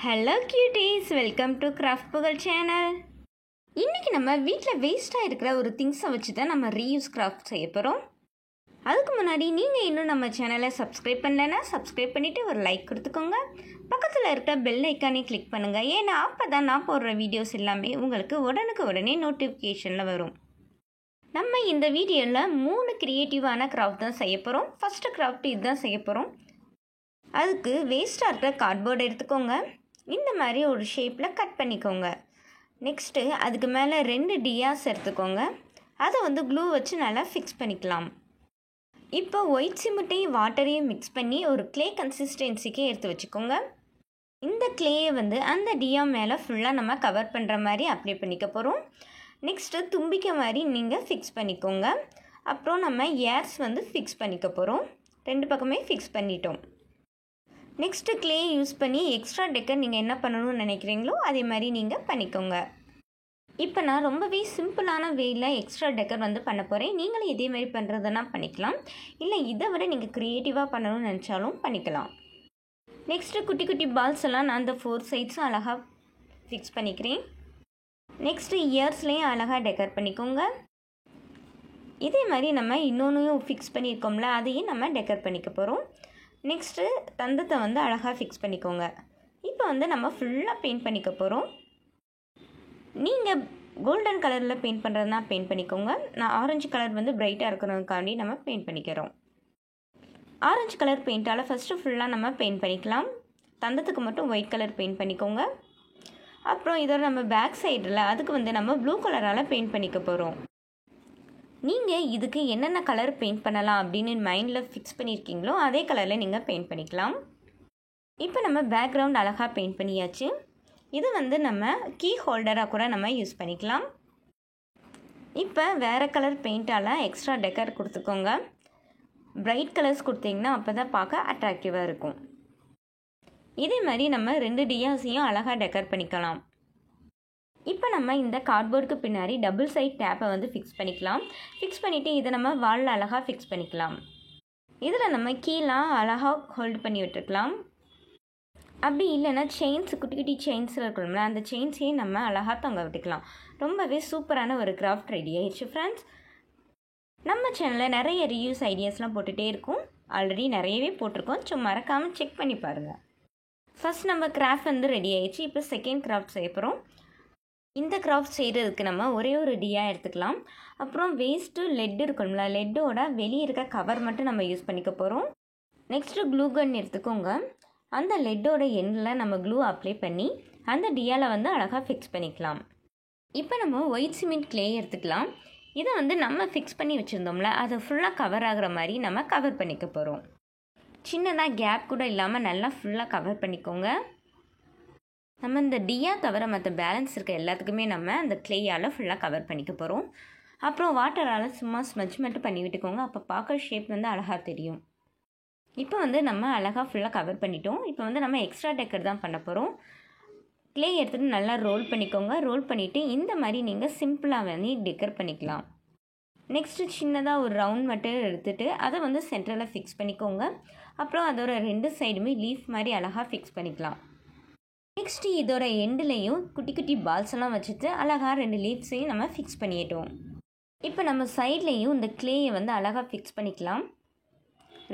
Hello cuties, welcome to craft புகழ் channel. இன்றைக்கி நம்ம வீட்டில் வேஸ்ட்டாக இருக்கிற ஒரு திங்ஸை வச்சு தான் நம்ம ரீயூஸ் கிராஃப்ட் செய்ய போகிறோம். அதுக்கு முன்னாடி நீங்கள் இன்னும் நம்ம சேனலை சப்ஸ்கிரைப் பண்ணலைன்னா சப்ஸ்கிரைப் பண்ணிவிட்டு ஒரு லைக் கொடுத்துக்கோங்க. பக்கத்தில் இருக்கிற பெல் ஐக்கானே கிளிக் பண்ணுங்கள். ஏன்னா அப்போ தான் நான் போடுற வீடியோஸ் எல்லாமே உங்களுக்கு உடனே நோட்டிஃபிகேஷனில் வரும். நம்ம இந்த வீடியோவில் 3 க்ரியேட்டிவான கிராஃப்ட் தான் செய்ய போகிறோம். ஃபஸ்ட்டு கிராஃப்ட் இதுதான் செய்ய போகிறோம். அதுக்கு வேஸ்ட்டாக இருக்கிற கார்ட்போர்டு எடுத்துக்கோங்க. இந்த மாதிரி ஒரு ஷேப்பில் கட் பண்ணிக்கோங்க. நெக்ஸ்ட்டு அதுக்கு மேலே 2 டியாஸ் எடுத்துக்கோங்க. அதை க்ளூ வச்சு நல்லா ஃபிக்ஸ் பண்ணிக்கலாம். இப்போ ஒயிட் சிமெண்ட்டையும் வாட்டரையும் மிக்ஸ் பண்ணி ஒரு க்ளே கன்சிஸ்டன்சிக்கே எடுத்து வச்சுக்கோங்க. இந்த க்ளேயை அந்த டியா மேலே ஃபுல்லாக நம்ம கவர் பண்ணுற மாதிரி அப்ளை பண்ணிக்க போகிறோம். நெக்ஸ்ட்டு தும்பிக்கை மாதிரி நீங்கள் ஃபிக்ஸ் பண்ணிக்கோங்க. அப்புறம் நம்ம ஏர்ஸ் ஃபிக்ஸ் பண்ணிக்க போகிறோம். 2 பக்கமே ஃபிக்ஸ் பண்ணிட்டோம். நெக்ஸ்ட்டு க்ளே யூஸ் பண்ணி எக்ஸ்ட்ரா டெக்கர் நீங்கள் என்ன பண்ணணும்னு நினைக்கிறீங்களோ அதே மாதிரி நீங்கள் பண்ணிக்கோங்க. இப்போ நான் ரொம்பவே சிம்பிளான வேயில் எக்ஸ்ட்ரா டெக்கர் பண்ண போகிறேன். நீங்களும் இதே மாதிரி பண்ணுறதுனா பண்ணிக்கலாம், இல்லை இதை விட நீங்கள் க்ரியேட்டிவாக பண்ணணும்னு நினச்சாலும் பண்ணிக்கலாம். நெக்ஸ்ட்டு குட்டி குட்டி பால்ஸ் எல்லாம் நான் அந்த 4 சைட்ஸும் அழகாக ஃபிக்ஸ் பண்ணிக்கிறேன். நெக்ஸ்ட்டு இயர்ஸ்லேயும் அழகாக டெக்கர் பண்ணிக்கோங்க. இதே மாதிரி நம்ம இன்னொன்றையும் ஃபிக்ஸ் பண்ணியிருக்கோம்ல, அதையும் நம்ம டெக்கர் பண்ணிக்க போகிறோம். நெக்ஸ்ட்டு தந்தத்தை அழகாக ஃபிக்ஸ் பண்ணிக்கோங்க. இப்போ நம்ம ஃபுல்லாக பெயிண்ட் பண்ணிக்க போகிறோம். நீங்கள் கோல்டன் கலரில் பெயிண்ட் பண்ணுறதுனா பெயிண்ட் பண்ணிக்கோங்க. நான் ஆரஞ்சு கலர் பிரைட்டாக இருக்கிறதுக்காண்டி நம்ம பெயிண்ட் பண்ணிக்கிறோம். ஆரஞ்சு கலர் பெயிண்ட்டால் ஃபஸ்ட்டு ஃபுல்லாக நம்ம பெயிண்ட் பண்ணிக்கலாம். தந்தத்துக்கு மட்டும் ஒயிட் கலர் பெயிண்ட் பண்ணிக்கோங்க. அப்புறம் இதோட நம்ம பேக் சைடில் அதுக்கு நம்ம ப்ளூ கலரால் பெயிண்ட் பண்ணிக்க போகிறோம். நீங்கள் இதுக்கு என்னென்ன கலர் பெயிண்ட் பண்ணலாம் அப்படின்னு மைண்டில் ஃபிக்ஸ் பண்ணியிருக்கீங்களோ அதே கலரில் நீங்கள் பெயிண்ட் பண்ணிக்கலாம். இப்போ நம்ம பேக்ரவுண்ட் அழகாக பெயிண்ட் பண்ணியாச்சு. இது நம்ம கீ ஹோல்டராக கூட நம்ம யூஸ் பண்ணிக்கலாம். இப்போ வேறு கலர் பெயிண்டால் எக்ஸ்ட்ரா டெக்கர் கொடுத்துக்கோங்க. பிரைட் கலர்ஸ் கொடுத்தீங்கன்னா அப்போ தான் பார்க்க அட்ராக்டிவாக இருக்கும். இதே மாதிரி நம்ம 2 டியாஸையும் அழகாக டெக்கர் பண்ணிக்கலாம். இப்போ நம்ம இந்த கார்ட்போர்டுக்கு பின்னாடி டபுள் சைட் டேப்பை ஃபிக்ஸ் பண்ணிக்கலாம். ஃபிக்ஸ் பண்ணிவிட்டு இதை நம்ம வாலில் அழகாக ஃபிக்ஸ் பண்ணிக்கலாம். இதில் நம்ம கீழே அழகாக ஹோல்டு பண்ணி விட்டுருக்கலாம். அப்படி இல்லைன்னா செயின்ஸ், குட்டி குட்டி செயின்ஸில் இருக்கணும்ல, அந்த செயின்ஸையும் நம்ம அழகாக தொங்க விட்டுக்கலாம். ரொம்பவே சூப்பரான ஒரு கிராஃப்ட் ரெடி ஆயிடுச்சு ஃப்ரெண்ட்ஸ். நம்ம சேனலில் நிறைய ரிவ்யூஸ் ஐடியாஸ்லாம் போட்டுகிட்டே இருக்கும். ஆல்ரெடி நிறையவே போட்டிருக்கோம். சும்மா மறக்காமல் செக் பண்ணி பாருங்கள். ஃபஸ்ட் நம்ம கிராஃப்ட் ரெடி ஆயிடுச்சு. இப்போ செகண்ட் கிராஃப்ட் செய்ய போகிறோம். இந்த கிராஃப்ட் செய்கிறதுக்கு நம்ம ஒரே ஒரு டியா எடுத்துக்கலாம். அப்புறம் வேஸ்ட்டு லெட் இருக்கணும்ல, லெட்டோட வெளியே இருக்க கவர் மட்டும் நம்ம யூஸ் பண்ணிக்க போகிறோம். நெக்ஸ்ட்டு க்ளூ கன் எடுத்துக்கோங்க. அந்த லெட்டோட எண்டில் நம்ம க்ளூ அப்ளை பண்ணி அந்த டியாவில் அழகாக ஃபிக்ஸ் பண்ணிக்கலாம். இப்போ நம்ம ஒயிட் சிமெண்ட் க்ளே எடுத்துக்கலாம். இதை நம்ம ஃபிக்ஸ் பண்ணி வச்சுருந்தோம்ல, அதை ஃபுல்லாக கவர் ஆகிற மாதிரி நம்ம கவர் பண்ணிக்க போகிறோம். சின்னதாக கேப் கூட இல்லாமல் நல்லா ஃபுல்லாக கவர் பண்ணிக்கோங்க. நம்ம இந்த டியா தவிர மற்ற பேலன்ஸ் இருக்க எல்லாத்துக்குமே நம்ம அந்த க்ளேயால் ஃபுல்லாக கவர் பண்ணிக்க போகிறோம். அப்புறம் வாட்டரால் சும்மா ஸ்மஜ் மட்டும் பண்ணி விட்டுக்கோங்க. அப்போ பார்க்குற ஷேப் அழகாக தெரியும். இப்போ நம்ம அழகாக ஃபுல்லாக கவர் பண்ணிட்டோம். இப்போ நம்ம எக்ஸ்ட்ரா டெக்கர் தான் பண்ண போகிறோம். க்ளே எடுத்துகிட்டு நல்லா ரோல் பண்ணிக்கோங்க. ரோல் பண்ணிவிட்டு இந்த மாதிரி நீங்கள் சிம்பிளாக டெக்கர் பண்ணிக்கலாம். நெக்ஸ்ட்டு சின்னதாக ஒரு ரவுண்ட் மட்டும் எடுத்துகிட்டு அதை சென்டரில் ஃபிக்ஸ் பண்ணிக்கோங்க. அப்புறம் அதோட 2 சைடுமே லீஃப் மாதிரி அழகாக ஃபிக்ஸ் பண்ணிக்கலாம். நெக்ஸ்ட்டு இதோட எண்டுலேயும் குட்டி குட்டி பால்ஸ் எல்லாம் வச்சுட்டு அழகாக 2 லீவ்ஸையும் நம்ம ஃபிக்ஸ் பண்ணிட்டோம். இப்போ நம்ம சைட்லேயும் இந்த க்ளேயை அழகாக ஃபிக்ஸ் பண்ணிக்கலாம்.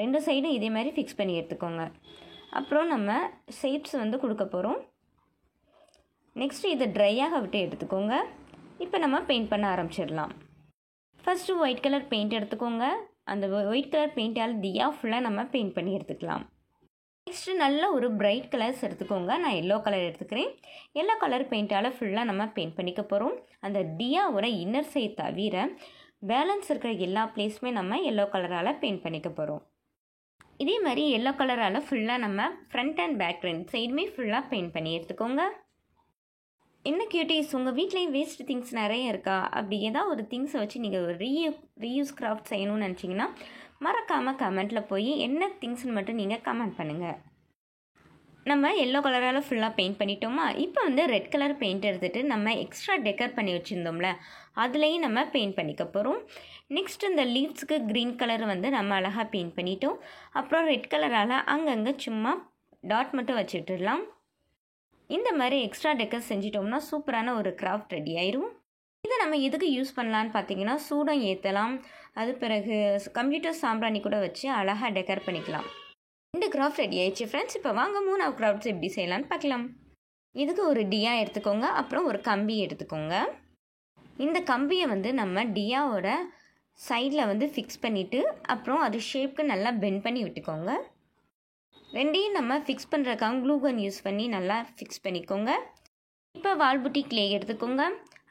2 சைடும் இதே மாதிரி ஃபிக்ஸ் பண்ணி எடுத்துக்கோங்க. அப்புறம் நம்ம ஷேப்ஸ் கொடுக்க போகிறோம். நெக்ஸ்ட்டு இதை ட்ரையாக விட்டு எடுத்துக்கோங்க. இப்போ நம்ம பெயிண்ட் பண்ண ஆரம்பிச்சிடலாம். ஃபஸ்ட்டு ஒயிட் கலர் பெயிண்ட் எடுத்துக்கோங்க. அந்த ஒயிட் கலர் பெயிண்டால் டியா ஃபுல்லாக நம்ம பெயிண்ட் பண்ணி எடுத்துக்கலாம். நெக்ஸ்ட்டு நல்ல ஒரு பிரைட் கலர்ஸ் எடுத்துக்கோங்க. நான் எல்லோ கலர் எடுத்துக்கிறேன். எல்லோ கலர் பெயிண்டால் ஃபுல்லாக நம்ம பெயிண்ட் பண்ணிக்க போகிறோம். அந்த டியாவோட இன்னர் சைட் தவிர பேலன்ஸ் இருக்கிற எல்லா பிளேஸுமே நம்ம எல்லோ கலரால் பெயிண்ட் பண்ணிக்க போகிறோம். இதே மாதிரி எல்லோ கலரால் ஃபுல்லாக நம்ம ஃப்ரண்ட் அண்ட் பேக் 2 சைடுமே ஃபுல்லாக பெயிண்ட் பண்ணி எடுத்துக்கோங்க. என்ன கியூட்டீஸ், உங்கள் வீட்லேயும் வேஸ்ட் திங்ஸ் நிறைய இருக்கா? அப்படி ஏதாவது ஒரு திங்ஸை வச்சு நீங்கள் ஒரு ரீயூஸ் கிராஃப்ட் செய்யணும்னு நினச்சிங்கன்னா மறக்காமல் கமெண்ட்டில் போய் என்ன திங்ஸ்னு மட்டும் நீங்கள் கமெண்ட் பண்ணுங்கள். நம்ம எல்லோ கலரால் ஃபுல்லாக பெயிண்ட் பண்ணிட்டோமா? இப்போ ரெட் கலர் பெயிண்ட் எடுத்துகிட்டு நம்ம எக்ஸ்ட்ரா டெக்கர் பண்ணி வச்சுருந்தோம்ல, அதுலேயும் நம்ம பெயிண்ட் பண்ணிக்க போகிறோம். நெக்ஸ்ட் இந்த லீவ்ஸுக்கு க்ரீன் கலர் நம்ம அழகாக பெயிண்ட் பண்ணிட்டோம். அப்புறம் ரெட் கலரால் அங்கங்கே சும்மா டாட் மட்டும் வச்சுட்டுடலாம். இந்த மாதிரி எக்ஸ்ட்ரா டெக்கர் செஞ்சிட்டோம்னா சூப்பரான ஒரு கிராஃப்ட் ரெடி ஆயிரும். இதை நம்ம எதுக்கு யூஸ் பண்ணலான்னு பார்த்தீங்கன்னா சூடம் ஏற்றலாம், அது பிறகு கம்ப்யூட்டர் சாம்பிராணி கூட வச்சு அழகாக டெக்கர் பண்ணிக்கலாம். இந்த கிராஃப்ட் ரெடி ஆயிடுச்சு ஃப்ரெண்ட்ஸ். இப்போ வாங்க 3வது கிராஃப்ட்ஸ் எப்படி செய்யலான்னு பார்க்கலாம். இதுக்கு ஒரு டியா எடுத்துக்கோங்க, அப்புறம் ஒரு கம்பி எடுத்துக்கோங்க. இந்த கம்பியை வந்து நம்ம டியாவோட சைடில் ஃபிக்ஸ் பண்ணிவிட்டு அப்புறம் அது ஷேப்க்கு நல்லா பெண்ட் பண்ணி விட்டுக்கோங்க. ரெண்டையும் நம்ம ஃபிக்ஸ் பண்ணுறதுக்காக க்ளூகன் யூஸ் பண்ணி நல்லா ஃபிக்ஸ் பண்ணிக்கோங்க. இப்போ வால்புட்டி கிளே எடுத்துக்கோங்க,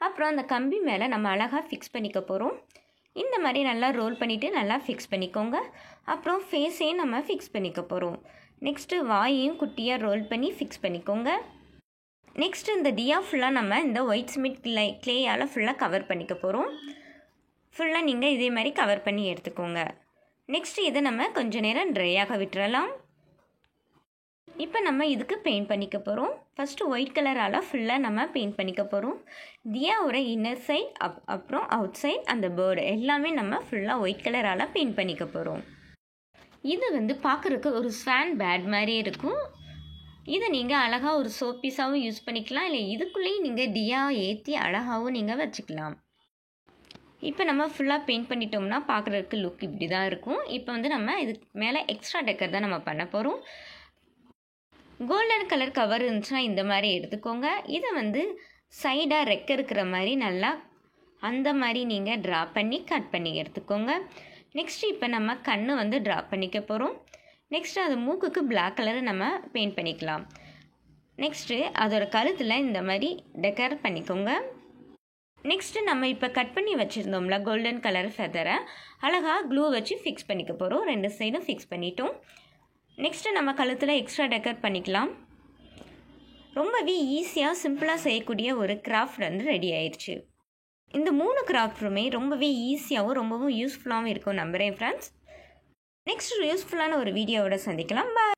அப்புறம் அந்த கம்பி மேலே நம்ம அழகாக ஃபிக்ஸ் பண்ணிக்க போகிறோம். இந்த மாதிரி நல்லா ரோல் பண்ணிவிட்டு நல்லா ஃபிக்ஸ் பண்ணிக்கோங்க. அப்புறம் ஃபேஸையும் நம்ம ஃபிக்ஸ் பண்ணிக்க போகிறோம். நெக்ஸ்ட்டு வாயையும் குட்டியாக ரோல் பண்ணி ஃபிக்ஸ் பண்ணிக்கோங்க. நெக்ஸ்ட்டு இந்த டியா ஃபுல்லாக நம்ம இந்த ஒயிட் சிமெண்ட் கிளேயால் ஃபுல்லாக கவர் பண்ணிக்க போகிறோம். ஃபுல்லாக நீங்கள் இதே மாதிரி கவர் பண்ணி எடுத்துக்கோங்க. நெக்ஸ்ட்டு இதை நம்ம கொஞ்சம் நேரம் ட்ரையாக விட்டுறலாம். இப்போ நம்ம இதுக்கு பெயிண்ட் பண்ணிக்க போகிறோம். ஃபஸ்ட்டு ஒயிட் கலரால் ஃபுல்லாக நம்ம பெயிண்ட் பண்ணிக்க போகிறோம். தியாவோட இன்னர் சைட் அப்புறம் அவுட் சைட் அந்த பேர்டு எல்லாமே நம்ம ஃபுல்லாக ஒயிட் கலரால் பெயிண்ட் பண்ணிக்க போகிறோம். இது பார்க்குறதுக்கு ஒரு ஸ்வான் பேட் மாதிரி இருக்கும். இதை நீங்கள் அழகாக ஒரு சோப் பீஸாகவும் யூஸ் பண்ணிக்கலாம், இல்லை இதுக்குள்ளேயும் நீங்கள் டியா ஏற்றி அழகாகவும் நீங்கள் வச்சுக்கலாம். இப்போ நம்ம ஃபுல்லாக பெயிண்ட் பண்ணிட்டோம்னா பார்க்குறதுக்கு லுக் இப்படி தான் இருக்கும். இப்போ நம்ம இதுக்கு மேலே எக்ஸ்ட்ரா டெக்கர் தான் நம்ம பண்ண போகிறோம். கோல்டன் கலர் கவர் இருந்துச்சுன்னா இந்த மாதிரி எடுத்துக்கோங்க. இதை சைடாக ரெக்க இருக்கிற மாதிரி நல்லா அந்த மாதிரி நீங்கள் ட்ரா பண்ணி கட் பண்ணி எடுத்துக்கோங்க. நெக்ஸ்ட்டு இப்போ நம்ம கண்ணு ட்ரா பண்ணிக்க போகிறோம். நெக்ஸ்ட்டு அது மூக்குக்கு பிளாக் கலரை நம்ம பெயிண்ட் பண்ணிக்கலாம். நெக்ஸ்ட்டு அதோட கழுத்தில் இந்த மாதிரி டெக்கர் பண்ணிக்கோங்க. நெக்ஸ்ட்டு நம்ம இப்போ கட் பண்ணி வச்சுருந்தோம்ல கோல்டன் கலர் ஃபெதரை அழகாக க்ளூ வச்சு ஃபிக்ஸ் பண்ணிக்க போகிறோம். 2 சைடும் ஃபிக்ஸ் பண்ணிட்டோம். நெக்ஸ்ட்டு நம்ம கழுத்தில் எக்ஸ்ட்ரா டெக்கர் பண்ணிக்கலாம். ரொம்பவே ஈஸியாக சிம்பிளாக செய்யக்கூடிய ஒரு கிராஃப்ட் ரெடி ஆயிடுச்சு. இந்த 3 கிராஃப்ட்டுமே ரொம்பவே ஈஸியாகவும் ரொம்பவும் யூஸ்ஃபுல்லாகவும் இருக்கும் நம்புகிறேன் ஃப்ரெண்ட்ஸ். நெக்ஸ்ட் யூஸ்ஃபுல்லான ஒரு வீடியோவோட சந்திக்கலாம். பாய்.